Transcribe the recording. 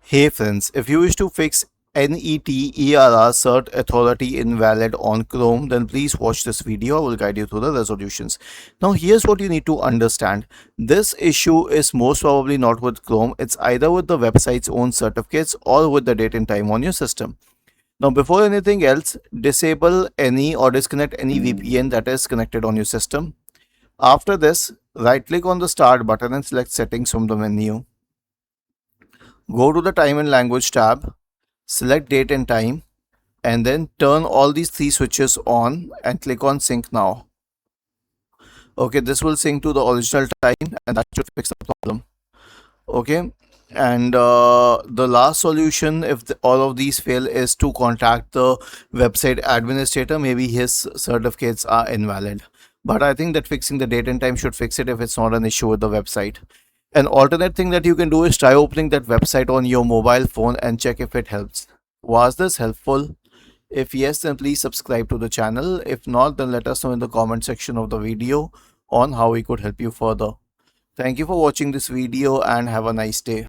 Hey friends, if you wish to fix NETERR CERT authority invalid on Chrome, then please watch this video. I will guide you through the resolutions. Now here's what you need to understand. This issue is most probably not with Chrome. It's either with the website's own certificates or with the date and time on your system. Now before anything else, disable any or disconnect any VPN that is connected on your system. After this, right click on the start button and select settings from the menu. Go to the time and language tab, select date and time, and then turn all these three switches on and click on sync now. Okay, this will sync to the original time and that should fix the problem. Okay, and the last solution if all of these fail is to contact the website administrator. Maybe his certificates are invalid, but I think that fixing the date and time should fix it if it's not an issue with the website. An alternate thing that you can do is try opening that website on your mobile phone and check if it helps. Was this helpful? If yes, then please subscribe to the channel. If not, then let us know in the comment section of the video on how we could help you further. Thank you for watching this video and have a nice day.